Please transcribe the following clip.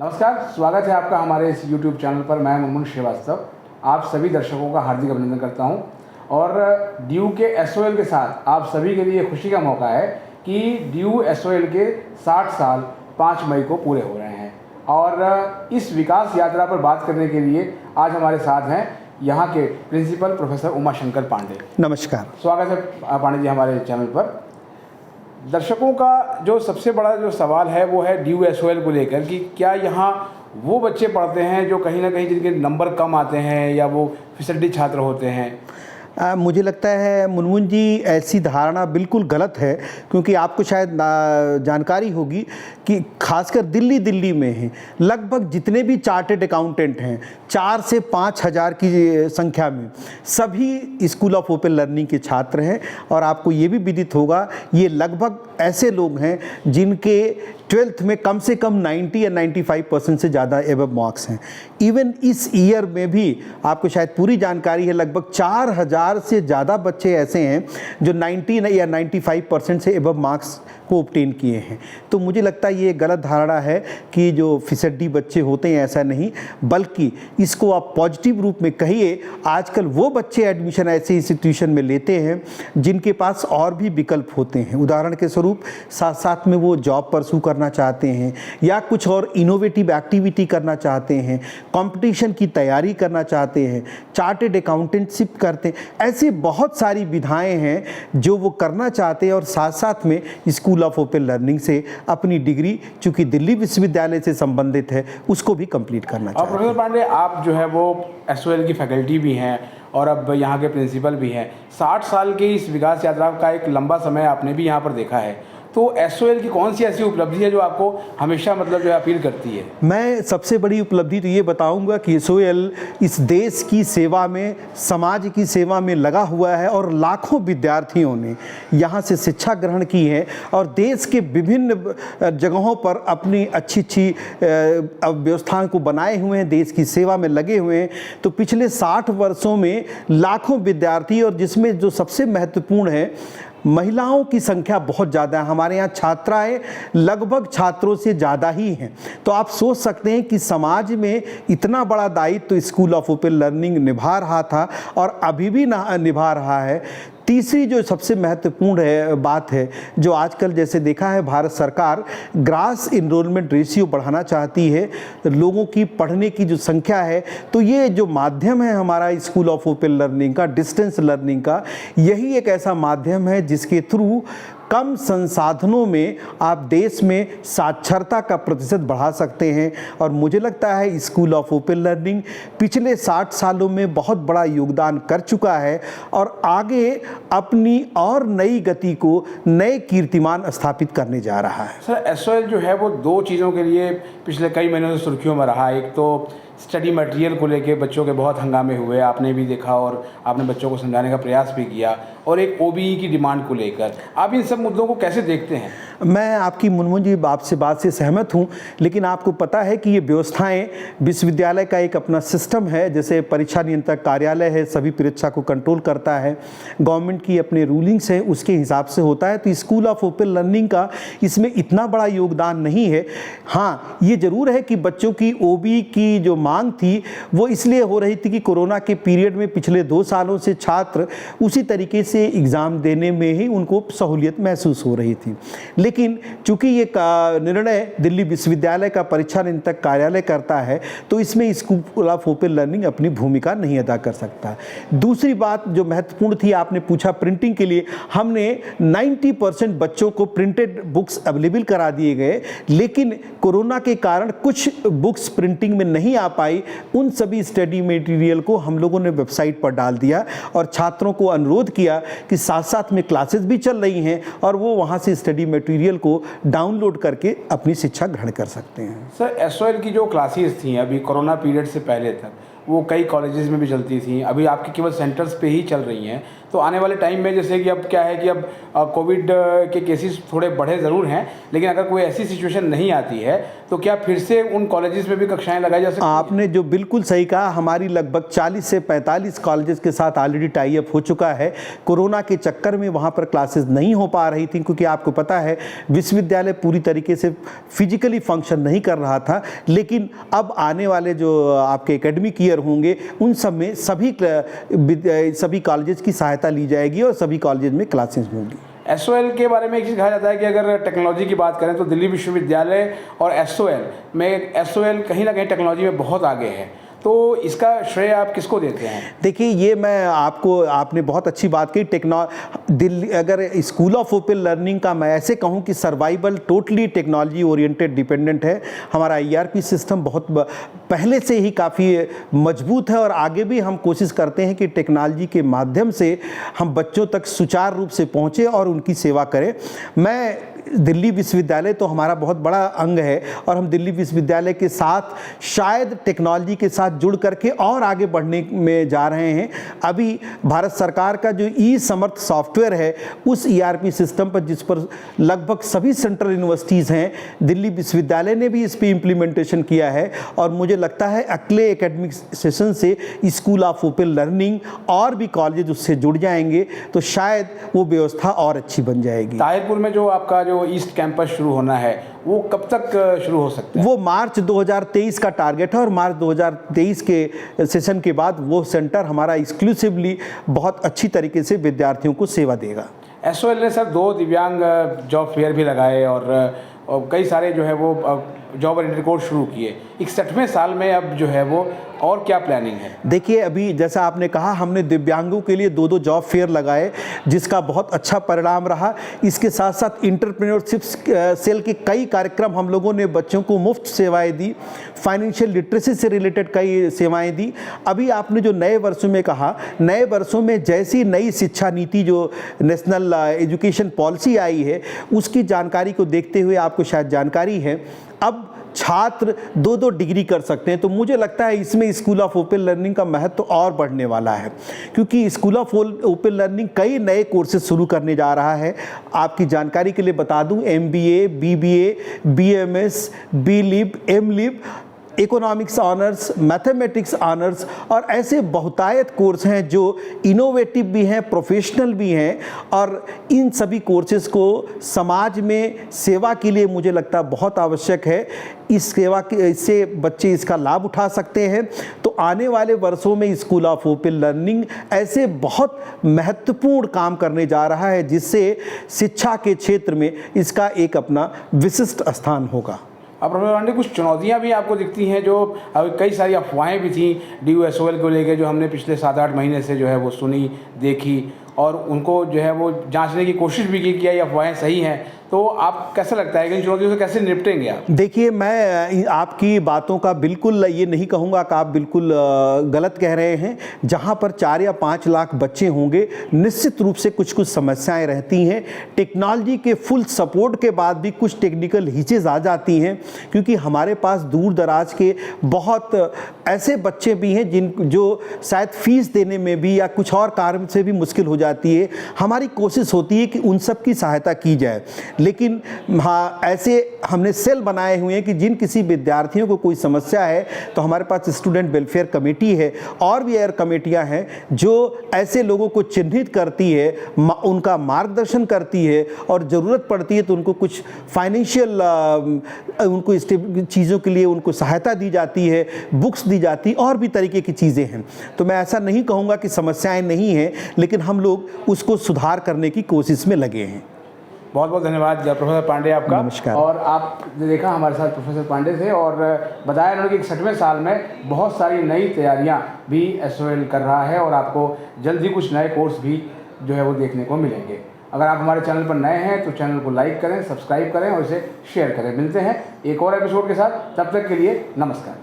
नमस्कार, स्वागत है आपका हमारे इस YouTube चैनल पर। मैं मुनमुन श्रीवास्तव आप सभी दर्शकों का हार्दिक अभिनंदन करता हूं और ड्यू के SOL के साथ आप सभी के लिए खुशी का मौका है कि ड्यू SOL के 60 साल 5 मई को पूरे हो रहे हैं और इस विकास यात्रा पर बात करने के लिए आज हमारे साथ हैं यहाँ के प्रिंसिपल प्रोफेसर उमाशंकर पांडे। नमस्कार, स्वागत है पांडे जी हमारे चैनल पर। दर्शकों का जो सबसे बड़ा जो सवाल है वो है ड्यू SOL को लेकर कि क्या यहाँ वो बच्चे पढ़ते हैं जो कहीं ना कहीं जिनके नंबर कम आते हैं या वो फिसड्डी छात्र होते हैं। मुझे लगता है मुनमुन जी ऐसी धारणा बिल्कुल गलत है, क्योंकि आपको शायद जानकारी होगी कि खासकर दिल्ली में हैं लगभग जितने भी चार्टेड अकाउंटेंट हैं 4 से 5 हज़ार की संख्या में सभी स्कूल ऑफ ओपन लर्निंग के छात्र हैं। और आपको ये भी विदित होगा ये लगभग ऐसे लोग हैं जिनके 12th में कम से कम 90 या 95% से ज़्यादा एबव मार्क्स हैं। इवन इस ईयर में भी आपको शायद पूरी जानकारी है लगभग 4000 से ज़्यादा बच्चे ऐसे हैं जो 90 या 95% से एबव मार्क्स को ऑब्टेन किए हैं। तो मुझे लगता है ये गलत धारणा है कि जो फिसड्डी बच्चे होते हैं, ऐसा नहीं, बल्कि इसको आप पॉजिटिव रूप में कहिए। आजकल वो बच्चे एडमिशन ऐसे इंस्टीट्यूशन में लेते हैं जिनके पास और भी विकल्प होते हैं। उदाहरण के स्वरूप साथ साथ में वो जॉब परस्यू करना चाहते हैं या कुछ और इनोवेटिव एक्टिविटी करना चाहते हैं, कंपटीशन की तैयारी करना चाहते हैं, चार्टेड अकाउंटेंटशिप करते हैं। ऐसी बहुत सारी विधाएं हैं जो वो करना चाहते हैं और साथ साथ में स्कूल ऑफ ओपन लर्निंग से अपनी डिग्री, चूंकि दिल्ली विश्वविद्यालय से संबंधित है, उसको भी कंप्लीट करना चाहते हैं। प्रोफेसर पांडे, आप जो है वो SOL की फैकल्टी भी हैं और अब यहाँ के प्रिंसिपल भी हैं। 60 साल की इस विकास यात्रा का एक लंबा समय आपने भी यहाँ पर देखा है, तो SOL की कौन सी ऐसी उपलब्धि है जो आपको हमेशा मतलब जो अपील करती है? मैं सबसे बड़ी उपलब्धि तो ये बताऊंगा कि SOL इस देश की सेवा में, समाज की सेवा में लगा हुआ है और लाखों विद्यार्थियों ने यहाँ से शिक्षा ग्रहण की है और देश के विभिन्न जगहों पर अपनी अच्छी व्यवस्थाओं को बनाए हुए हैं, देश की सेवा में लगे हुए हैं। तो पिछले 60 वर्षों में लाखों विद्यार्थी, और जिसमें जो सबसे महत्वपूर्ण है महिलाओं की संख्या बहुत ज़्यादा है। हमारे यहाँ छात्राएं लगभग छात्रों से ज़्यादा ही हैं। तो आप सोच सकते हैं कि समाज में इतना बड़ा दायित्व तो स्कूल ऑफ ओपन लर्निंग निभा रहा था और अभी भी निभा रहा है। तीसरी जो सबसे महत्वपूर्ण बात है, जो आजकल जैसे देखा है भारत सरकार ग्रास इनरोलमेंट रेशियो बढ़ाना चाहती है, लोगों की पढ़ने की जो संख्या है, तो ये जो माध्यम है हमारा स्कूल ऑफ ओपन लर्निंग का, डिस्टेंस लर्निंग का, यही एक ऐसा माध्यम है जिसके थ्रू कम संसाधनों में आप देश में साक्षरता का प्रतिशत बढ़ा सकते हैं। और मुझे लगता है स्कूल ऑफ ओपन लर्निंग पिछले 60 सालों में बहुत बड़ा योगदान कर चुका है और आगे अपनी और नई गति को, नए कीर्तिमान स्थापित करने जा रहा है। सर, SOL जो है वो 2 चीज़ों के लिए पिछले कई महीनों से सुर्खियों में रहा। एक तो स्टडी मटेरियल को लेके बच्चों के बहुत हंगामे हुए, आपने भी देखा और आपने बच्चों को समझाने का प्रयास भी किया, और एक OBE की डिमांड को लेकर। आप इन सब मुद्दों को कैसे देखते हैं? मैं आपकी मुनमुन जी आपसे बात से सहमत हूं, लेकिन आपको पता है कि ये व्यवस्थाएं, विश्वविद्यालय का एक अपना सिस्टम है, जैसे परीक्षा नियंत्रक कार्यालय है, सभी परीक्षा को कंट्रोल करता है, गवर्नमेंट की अपने रूलिंग्स हैं, उसके हिसाब से होता है। तो स्कूल ऑफ ओपन लर्निंग का इसमें इतना बड़ा योगदान नहीं है। हाँ, ये जरूर है कि बच्चों की OBE की जो मांग थी वो इसलिए हो रही थी कि कोरोना के पीरियड में पिछले 2 सालों से छात्र उसी तरीके से एग्ज़ाम देने में ही उनको सहूलियत महसूस हो रही थी। लेकिन चूंकि ये निर्णय दिल्ली विश्वविद्यालय का परीक्षा नियंत्रक कार्यालय करता है, तो इसमें स्कूल ऑफ ओपन लर्निंग अपनी भूमिका नहीं अदा कर सकता। दूसरी बात जो महत्वपूर्ण थी, आपने पूछा प्रिंटिंग के लिए, हमने 90% बच्चों को प्रिंटेड बुक्स अवेलेबल करा दिए गए, लेकिन कोरोना के कारण कुछ बुक्स प्रिंटिंग में नहीं आ पाई। उन सभी स्टडी मटेरियल को हम लोगों ने वेबसाइट पर डाल दिया और छात्रों को अनुरोध किया कि साथ साथ में क्लासेस भी चल रही हैं और वो वहाँ से स्टडी मटेरियल को डाउनलोड करके अपनी शिक्षा ग्रहण कर सकते हैं। सर, SOL की जो क्लासेस थी अभी कोरोना पीरियड से पहले तक, वो कई कॉलेजेस में भी चलती थी, अभी आपकी केवल सेंटर्स पे ही चल रही हैं। तो आने वाले टाइम में जैसे कि अब क्या है कि अब कोविड के केसेस थोड़े बढ़े ज़रूर हैं, लेकिन अगर कोई ऐसी सिचुएशन नहीं आती है तो क्या फिर से उन कॉलेजेस में भी कक्षाएं लगाई जा सकती हैं? आपने जो बिल्कुल सही कहा, हमारी लगभग 40 से 45 कॉलेजेस के साथ ऑलरेडी टाई अप हो चुका है। कोरोना के चक्कर में वहाँ पर क्लासेस नहीं हो पा रही थी, क्योंकि आपको पता है विश्वविद्यालय पूरी तरीके से फिजिकली फंक्शन नहीं कर रहा था। लेकिन अब आने वाले जो आपके एकेडमिक ईयर होंगे उन सब में सभी कॉलेजेस की सहायता ली जाएगी और सभी कॉलेजेस में क्लासेस होंगी। एसओएल के बारे में एक चीज़ कहा जाता है कि अगर टेक्नोलॉजी की बात करें तो दिल्ली विश्वविद्यालय और एसओएल में, एसओएल कहीं ना कहीं टेक्नोलॉजी में बहुत आगे है, तो इसका श्रेय आप किसको देते हैं? देखिए, ये मैं आपने बहुत अच्छी बात कही। दिल्ली, अगर स्कूल ऑफ ओपन लर्निंग का मैं ऐसे कहूँ कि survival totally technology oriented dependent है। हमारा ईआरपी सिस्टम बहुत पहले से ही काफ़ी मजबूत है और आगे भी हम कोशिश करते हैं कि टेक्नोलॉजी के माध्यम से हम बच्चों तक सुचारू रूप से पहुँचे और उनकी सेवा करें। दिल्ली विश्वविद्यालय तो हमारा बहुत बड़ा अंग है और हम दिल्ली विश्वविद्यालय के साथ शायद टेक्नोलॉजी के साथ जुड़ करके और आगे बढ़ने में जा रहे हैं। अभी भारत सरकार का जो ई समर्थ सॉफ्टवेयर है, उस ईआरपी सिस्टम पर, जिस पर लगभग सभी सेंट्रल यूनिवर्सिटीज़ हैं, दिल्ली विश्वविद्यालय ने भी इस पर इम्प्लीमेंटेशन किया है। और मुझे लगता है अगले एकेडमिक सेशन से स्कूल ऑफ ओपन लर्निंग और भी कॉलेज उससे जुड़ जाएंगे, तो शायद वो व्यवस्था और अच्छी बन जाएगी। ताहिरपुर में जो आपका जो ईस्ट कैंपस शुरू होना है वो कब तक शुरू हो सकता है? वो मार्च 2023 का टारगेट है और मार्च 2023 के सेशन के बाद वो सेंटर हमारा एक्सक्लूसिवली बहुत अच्छी तरीके से विद्यार्थियों को सेवा देगा। एसओएल ने सर 2 दिव्यांग जॉब फेयर भी लगाए और कई सारे जो है वो जॉब ओरिएंटेड कोर्स शुरू किए। 61वें साल में अब जो है वो और क्या प्लानिंग है? देखिए, अभी जैसा आपने कहा, हमने दिव्यांगों के लिए 2 जॉब फेयर लगाए, जिसका बहुत अच्छा परिणाम रहा। इसके साथ साथ इंटरप्रेन्योरशिप सेल के कई कार्यक्रम हम लोगों ने बच्चों को मुफ्त सेवाएं दी, फाइनेंशियल लिटरेसी से रिलेटेड कई सेवाएं दी। अभी आपने जो नए वर्षों में कहा, नए वर्षों में जैसी नई शिक्षा नीति जो नेशनल एजुकेशन पॉलिसी आई है, उसकी जानकारी को देखते हुए आपको शायद जानकारी है, अब छात्र 2 डिग्री कर सकते हैं। तो मुझे लगता है इसमें स्कूल ऑफ ओपन लर्निंग का महत्व और बढ़ने वाला है, क्योंकि स्कूल ऑफ ओपन लर्निंग कई नए कोर्सेज शुरू करने जा रहा है। आपकी जानकारी के लिए बता दूं, MBA, BBA, BMS, BLib, MLib, economics honours, mathematics honours और ऐसे बहुतायत कोर्स हैं जो इनोवेटिव भी हैं, प्रोफेशनल भी हैं। और इन सभी कोर्सेज को समाज में सेवा के लिए मुझे लगता है बहुत आवश्यक है। इससे बच्चे इसका लाभ उठा सकते हैं। तो आने वाले वर्षों में स्कूल ऑफ ओपन लर्निंग ऐसे बहुत महत्वपूर्ण काम करने जा रहा है, जिससे शिक्षा के क्षेत्र में इसका एक अपना विशिष्ट स्थान होगा। अब प्रोफेसर पांडे, कुछ चुनौतियां भी आपको दिखती हैं, जो अभी कई सारी अफवाहें भी थी DU-SOL को लेकर, जो हमने पिछले 7-8 महीने से जो है वो सुनी, देखी, और उनको जो है वो जांचने की कोशिश भी की कि ये अफवाहें सही हैं। तो आप कैसा लगता है कि इन चुनौतियों से कैसे निपटेंगे आप? देखिए, मैं आपकी बातों का बिल्कुल ये नहीं कहूँगा कि आप बिल्कुल गलत कह रहे हैं। जहाँ पर 4 या 5 लाख बच्चे होंगे, निश्चित रूप से कुछ समस्याएं रहती हैं। टेक्नोलॉजी के फुल सपोर्ट के बाद भी कुछ टेक्निकल हिचेज आ जाती हैं, क्योंकि हमारे पास दूर दराज के बहुत ऐसे बच्चे भी हैं जो शायद फीस देने में भी या कुछ और कारण से भी मुश्किल हो जाती है। हमारी कोशिश होती है कि उन सब की सहायता की जाए, लेकिन हाँ, ऐसे हमने सेल बनाए हुए हैं कि जिन किसी विद्यार्थियों को कोई समस्या है तो हमारे पास स्टूडेंट वेलफेयर कमेटी है और भी और कमेटियां हैं जो ऐसे लोगों को चिन्हित करती है, उनका मार्गदर्शन करती है, और ज़रूरत पड़ती है तो उनको कुछ फाइनेंशियल उनको चीज़ों के लिए उनको सहायता दी जाती है, बुक्स दी जाती, और भी तरीके की चीज़ें हैं। तो मैं ऐसा नहीं कहूँगा कि समस्याएं नहीं हैं, लेकिन हम लोग उसको सुधार करने की कोशिश में लगे हैं। बहुत बहुत धन्यवाद प्रोफेसर पांडे आपका। नमस्कार। और आपने देखा हमारे साथ प्रोफेसर पांडे थे और बताया उन्होंने कि 61वें साल में बहुत सारी नई तैयारियां भी SOL कर रहा है और आपको जल्द ही कुछ नए कोर्स भी जो है वो देखने को मिलेंगे। अगर आप हमारे चैनल पर नए हैं तो चैनल को लाइक करें, सब्सक्राइब करें और इसे शेयर करें। मिलते हैं एक और एपिसोड के साथ, तब तक के लिए नमस्कार।